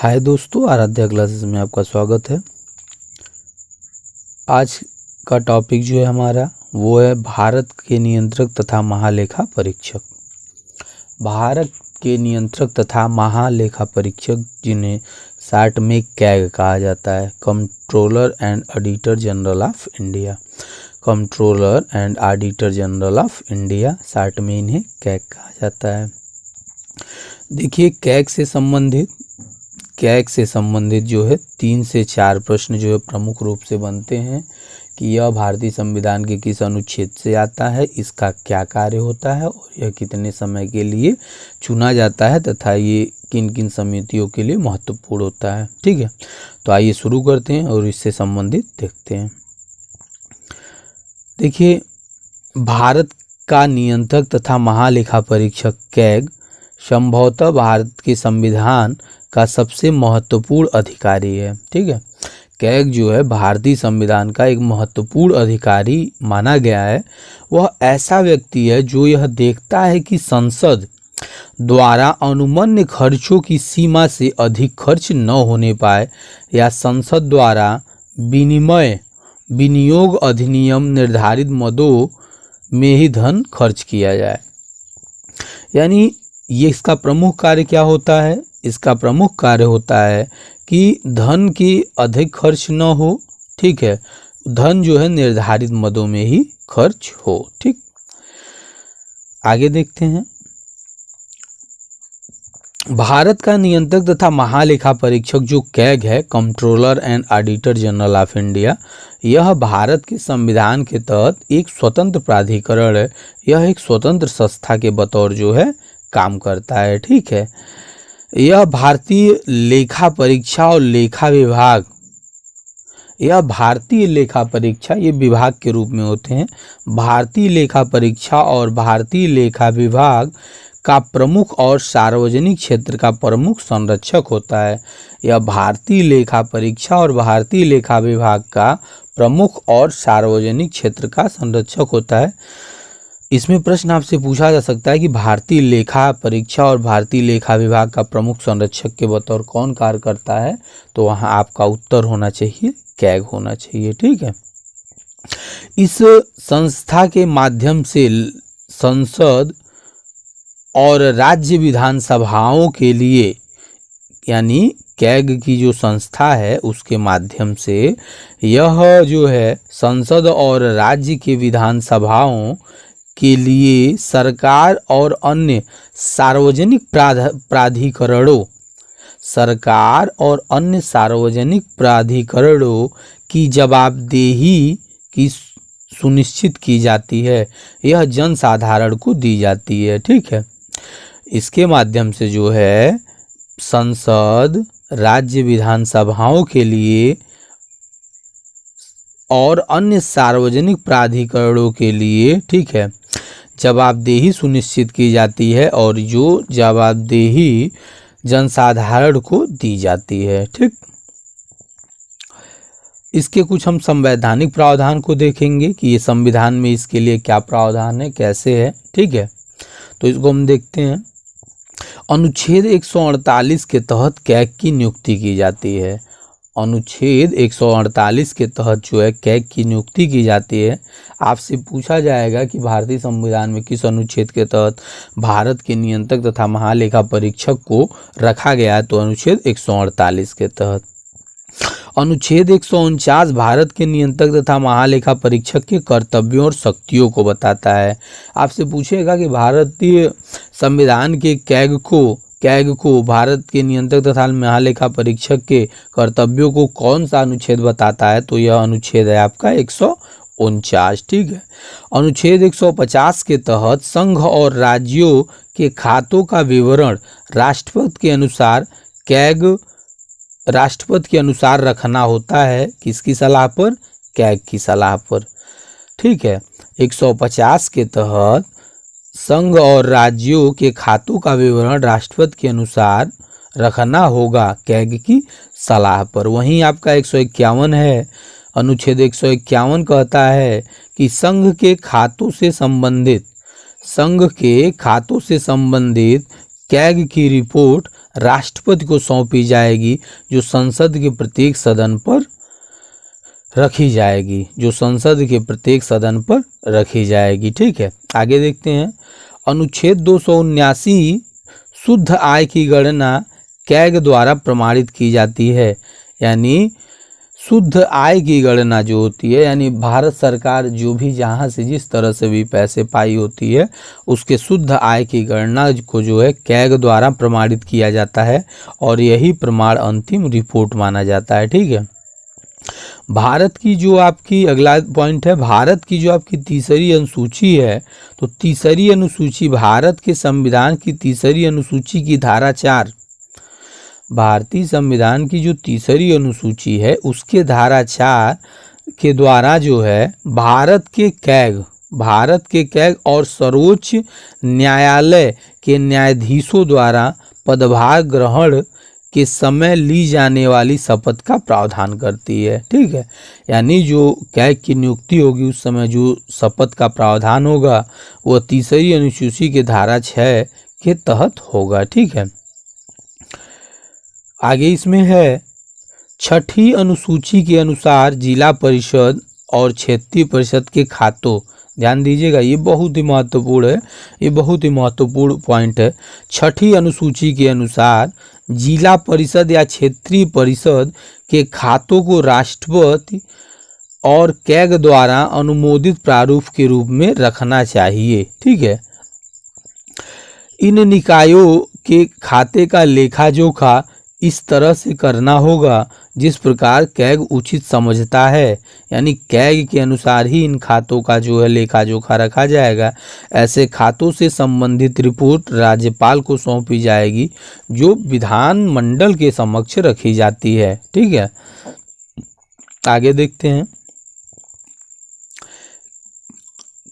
हाय दोस्तों, आराध्या क्लासेस में आपका स्वागत है। आज का टॉपिक जो है हमारा वो है भारत के नियंत्रक तथा महालेखा परीक्षक। भारत के नियंत्रक तथा महालेखा परीक्षक जिन्हें शार्ट में कैग कहा जाता है, controller and auditor general of India. Controller and auditor general of India, short में इन्हें कैग कहा जाता है। देखिए, कैग से संबंधित जो है 3 से 4 प्रश्न जो है प्रमुख रूप से बनते हैं कि यह भारतीय संविधान के किस अनुच्छेद से आता है, इसका क्या कार्य होता है और यह कितने समय के लिए चुना जाता है तथा ये किन किन समितियों के लिए महत्वपूर्ण होता है। ठीक है, तो आइए शुरू करते हैं और इससे संबंधित देखते हैं। देखिए, भारत का नियंत्रक तथा महालेखा परीक्षक कैग संभवतः भारत के संविधान का सबसे महत्वपूर्ण अधिकारी है। ठीक है, कैग जो है भारतीय संविधान का एक महत्वपूर्ण अधिकारी माना गया है। वह ऐसा व्यक्ति है जो यह देखता है कि संसद द्वारा अनुमन्य खर्चों की सीमा से अधिक खर्च न होने पाए या संसद द्वारा विनियोग अधिनियम निर्धारित मदों में ही धन खर्च किया जाए। यानी ये इसका प्रमुख कार्य क्या होता है? इसका प्रमुख कार्य होता है कि धन की अधिक खर्च न हो। ठीक है, धन जो है निर्धारित मदों में ही खर्च हो। ठीक, आगे देखते हैं। भारत का नियंत्रक तथा महालेखा परीक्षक जो कैग है, controller and auditor general of India, यह भारत के संविधान के तहत एक स्वतंत्र प्राधिकरण है। यह एक स्वतंत्र संस्था के बतौर जो है काम करता है। ठीक है, यह भारतीय लेखा परीक्षा और लेखा विभाग, यह भारतीय लेखा परीक्षा ये विभाग के रूप में होते हैं। भारतीय लेखा परीक्षा और भारतीय लेखा विभाग का प्रमुख और सार्वजनिक क्षेत्र का प्रमुख संरक्षक होता है। यह भारतीय लेखा परीक्षा और भारतीय लेखा विभाग का प्रमुख और सार्वजनिक क्षेत्र का संरक्षक होता है। इसमें प्रश्न आपसे पूछा जा सकता है कि भारतीय लेखा परीक्षा और भारतीय लेखा विभाग का प्रमुख संरक्षक के बतौर कौन कार्य करता है, तो वहां आपका उत्तर होना चाहिए कैग होना चाहिए। ठीक है, इस संस्था के माध्यम से संसद और राज्य विधानसभाओं के लिए, यानी कैग की जो संस्था है उसके माध्यम से यह जो है संसद और राज्य के विधानसभाओं के लिए सरकार और अन्य सार्वजनिक प्राधिकरणों की जवाबदेही की सुनिश्चित की जाती है। यह जनसाधारण को दी जाती है। ठीक है, इसके माध्यम से जो है संसद, राज्य विधानसभाओं के लिए और अन्य सार्वजनिक प्राधिकरणों के लिए, ठीक है, जवाबदेही सुनिश्चित की जाती है और जो जवाबदेही जनसाधारण को दी जाती है। ठीक, इसके कुछ हम संवैधानिक प्रावधान को देखेंगे कि ये संविधान में इसके लिए क्या प्रावधान है, कैसे है। ठीक है, तो इसको हम देखते हैं। अनुच्छेद 148 के तहत कैग की नियुक्ति की जाती है। अनुच्छेद 148 के तहत जो है कैग की नियुक्ति की जाती है। आपसे पूछा जाएगा कि भारतीय संविधान में किस अनुच्छेद के तहत भारत के नियंत्रक तथा महालेखा परीक्षक को रखा गया है, तो अनुच्छेद 148 के तहत। अनुच्छेद 149 भारत के नियंत्रक तथा महालेखा परीक्षक के कर्तव्यों और शक्तियों को बताता है। आपसे पूछेगा कि भारतीय संविधान के कैग को भारत के नियंत्रक तथा महालेखा परीक्षक के कर्तव्यों को कौन सा अनुच्छेद बताता है, तो यह अनुच्छेद है आपका 149। ठीक है, अनुच्छेद 150 के तहत संघ और राज्यों के खातों का विवरण राष्ट्रपति के अनुसार रखना होता है। किसकी सलाह पर? कैग की सलाह पर। ठीक है, 150 के तहत संघ और राज्यों के खातों का विवरण राष्ट्रपति के अनुसार रखना होगा कैग की सलाह पर। वहीं आपका 151 है, अनुच्छेद 151 कहता है कि संघ के खातों से संबंधित कैग की रिपोर्ट राष्ट्रपति को सौंपी जाएगी, जो संसद के प्रत्येक सदन पर रखी जाएगी, जो संसद के प्रत्येक सदन पर रखी जाएगी। ठीक है, आगे देखते हैं। अनुच्छेद 279 शुद्ध आय की गणना कैग द्वारा प्रमाणित की जाती है। यानी शुद्ध आय की गणना जो होती है, यानी भारत सरकार जो भी जहाँ से जिस तरह से भी पैसे पाई होती है, उसके शुद्ध आय की गणना को जो है कैग द्वारा प्रमाणित किया जाता है और यही प्रमाण अंतिम रिपोर्ट माना जाता है। ठीक है, भारत की जो आपकी अगला पॉइंट है, भारत की जो आपकी तीसरी अनुसूची है, तो तीसरी अनुसूची भारत के संविधान की तीसरी अनुसूची की धारा 4, भारतीय संविधान की जो तीसरी अनुसूची है उसके धारा 4 के द्वारा जो है भारत के कैग और सर्वोच्च न्यायालय के न्यायाधीशों द्वारा पदभार ग्रहण के समय ली जाने वाली शपथ का प्रावधान करती है। ठीक है, यानी जो कैग की नियुक्ति होगी उस समय जो शपथ का प्रावधान होगा वह तीसरी अनुसूची के धारा 6 के तहत होगा। ठीक है, आगे इसमें है, छठी अनुसूची के अनुसार जिला परिषद और क्षेत्रीय परिषद के खातों, ध्यान दीजिएगा ये बहुत ही महत्वपूर्ण है, ये बहुत ही महत्वपूर्ण पॉइंट है। छठी अनुसूची के अनुसार जिला परिषद या क्षेत्रीय परिषद के खातों को राष्ट्रपति और कैग द्वारा अनुमोदित प्रारूप के रूप में रखना चाहिए। ठीक है, इन निकायों के खाते का लेखा जोखा इस तरह से करना होगा जिस प्रकार कैग उचित समझता है, यानी कैग के अनुसार ही इन खातों का जो है लेखा जोखा रखा जाएगा। ऐसे खातों से संबंधित रिपोर्ट राज्यपाल को सौंपी जाएगी, जो विधानमंडल के समक्ष रखी जाती है। ठीक है, आगे देखते हैं।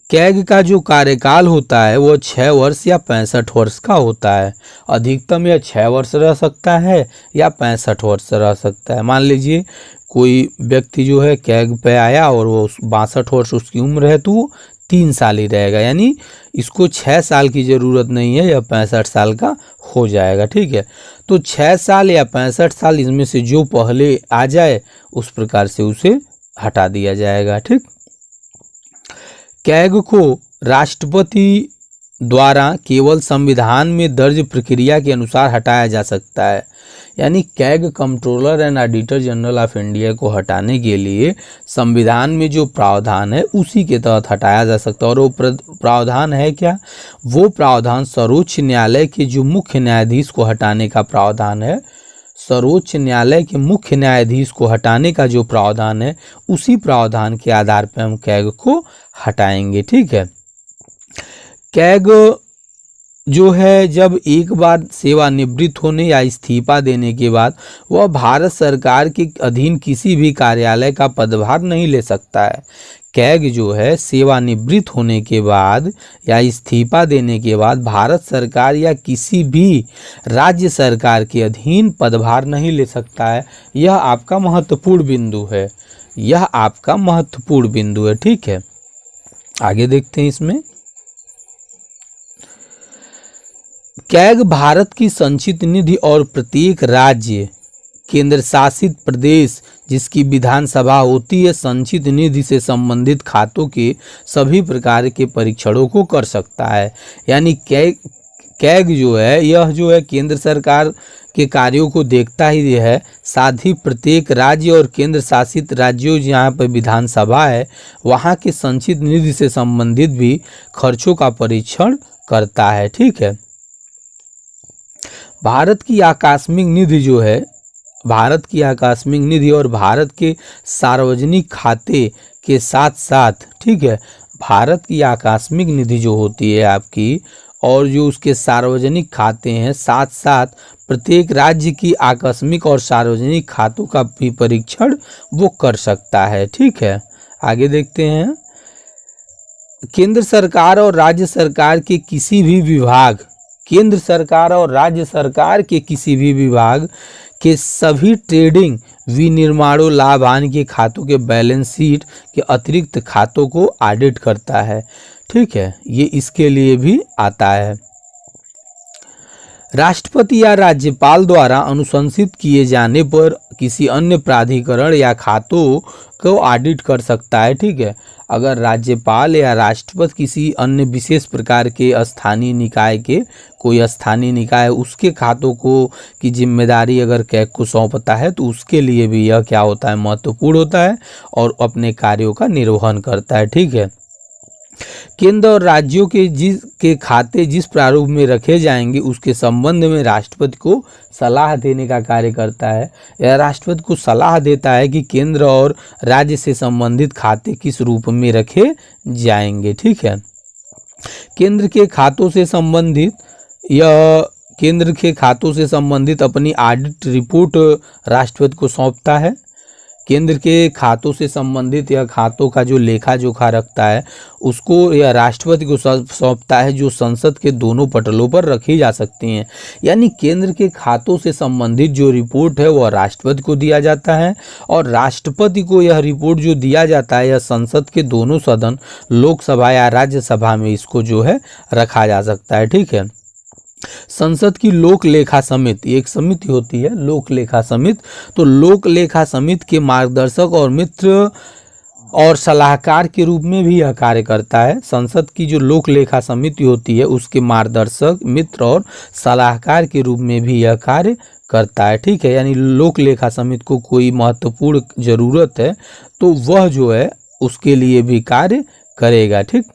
कैग का जो कार्यकाल होता है वो 6 वर्ष या 65 वर्ष का होता है। अधिकतम या 6 वर्ष रह सकता है या 65 वर्ष रह सकता है। मान लीजिए कोई व्यक्ति जो है कैग पे आया और वो 62 वर्ष उसकी उम्र है, तो वो 3 साल ही रहेगा, यानी इसको 6 साल की ज़रूरत नहीं है, या 65 साल का हो जाएगा। ठीक है, तो 6 साल या 65 साल इसमें से जो पहले आ जाए उस प्रकार से उसे हटा दिया जाएगा। ठीक, कैग को राष्ट्रपति द्वारा केवल संविधान में दर्ज प्रक्रिया के अनुसार हटाया जा सकता है। यानी CAG controller and auditor general of India को हटाने के लिए संविधान में जो प्रावधान है उसी के तहत हटाया जा सकता है। और वो प्रावधान है क्या? वो प्रावधान सर्वोच्च न्यायालय के जो मुख्य न्यायाधीश को हटाने का प्रावधान है, सर्वोच्च न्यायालय के मुख्य न्यायाधीश को हटाने का जो प्रावधान है, उसी प्रावधान के आधार पर हम कैग को हटाएंगे। ठीक है, कैग जो है जब एक बार सेवानिवृत्त होने या इस्तीफा देने के बाद वह भारत सरकार के अधीन किसी भी कार्यालय का पदभार नहीं ले सकता है। कैग जो है सेवानिवृत्त होने के बाद या इस्तीफा देने के बाद भारत सरकार या किसी भी राज्य सरकार के अधीन पदभार नहीं ले सकता है। यह आपका महत्वपूर्ण बिंदु है, यह आपका महत्वपूर्ण बिंदु है। ठीक है, आगे देखते हैं। इसमें कैग भारत की संचित निधि और प्रत्येक राज्य केंद्र शासित प्रदेश जिसकी विधानसभा होती है, संचित निधि से संबंधित खातों के सभी प्रकार के परीक्षणों को कर सकता है। यानी कैग जो है यह जो है केंद्र सरकार के कार्यों को देखता ही है, साथ ही प्रत्येक राज्य और केंद्र शासित राज्यों जहाँ पर विधानसभा है वहाँ के संचित निधि से संबंधित भी खर्चों का परीक्षण करता है। ठीक है, भारत की आकस्मिक निधि जो है, भारत की आकस्मिक निधि और भारत के सार्वजनिक खाते के साथ साथ, ठीक है, भारत की आकस्मिक निधि जो होती है आपकी और जो उसके सार्वजनिक खाते हैं, साथ साथ प्रत्येक राज्य की आकस्मिक और सार्वजनिक खातों का भी परीक्षण वो कर सकता है। ठीक है, आगे देखते हैं। केंद्र सरकार और राज्य सरकार के किसी भी विभाग, केंद्र सरकार और राज्य सरकार के किसी भी विभाग के सभी ट्रेडिंग विनिर्माणों लाभ हानि के खातों के बैलेंस शीट के अतिरिक्त खातों को ऑडिट करता है। ठीक है, ये इसके लिए भी आता है। राष्ट्रपति या राज्यपाल द्वारा अनुशंसित किए जाने पर किसी अन्य प्राधिकरण या खातों को ऑडिट कर सकता है। ठीक है, अगर राज्यपाल या राष्ट्रपति किसी अन्य विशेष प्रकार के स्थानीय निकाय के कोई स्थानीय निकाय उसके खातों को की जिम्मेदारी अगर कैग को सौंपता है तो उसके लिए भी यह क्या होता है, महत्वपूर्ण होता है और अपने कार्यों का निर्वहन करता है। ठीक है, केंद्र और राज्यों के खाते जिस प्रारूप में रखे जाएंगे उसके संबंध में राष्ट्रपति को सलाह देने का कार्य करता है। यह राष्ट्रपति को सलाह देता है कि केंद्र और राज्य से संबंधित खाते किस रूप में रखे जाएंगे। ठीक है, केंद्र के खातों से संबंधित अपनी ऑडिट रिपोर्ट राष्ट्रपति को सौंपता है। केंद्र के खातों से संबंधित या खातों का जो लेखा जोखा रखता है उसको या राष्ट्रपति को सौंपता है, जो संसद के दोनों पटलों पर रखी जा सकती हैं। यानी केंद्र के खातों से संबंधित जो रिपोर्ट है वह राष्ट्रपति को दिया जाता है और राष्ट्रपति को यह रिपोर्ट जो दिया जाता है यह संसद के दोनों सदन लोकसभा या राज्यसभा में इसको जो है रखा जा सकता है। ठीक है, संसद की लोक लेखा समिति एक समिति होती है, लोक लेखा समिति। तो लोक लेखा समिति के मार्गदर्शक और मित्र और सलाहकार के रूप में भी यह कार्य करता है। संसद की जो लोक लेखा समिति होती है उसके मार्गदर्शक, मित्र और सलाहकार के रूप में भी यह कार्य करता है। ठीक है, यानी लोक लेखा समिति को कोई महत्वपूर्ण जरूरत है तो वह जो है उसके लिए भी कार्य करेगा। ठीक,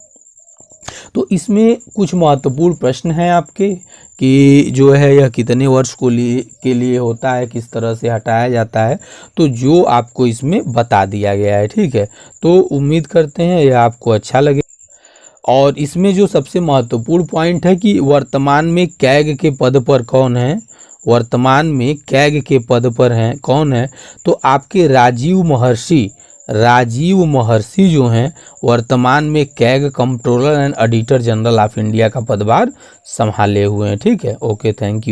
तो इसमें कुछ महत्वपूर्ण प्रश्न हैं आपके कि जो है यह कितने वर्ष के लिए होता है, किस तरह से हटाया जाता है, तो जो आपको इसमें बता दिया गया है। ठीक है, तो उम्मीद करते हैं यह आपको अच्छा लगे। और इसमें जो सबसे महत्वपूर्ण पॉइंट है कि वर्तमान में कैग के पद पर कौन है, वर्तमान में कैग के पद पर हैं कौन है, तो आपके राजीव महर्षि जो हैं वर्तमान में CAG controller and auditor general of India का पदभार संभाले हुए हैं। ठीक है, ओके, थैंक यू।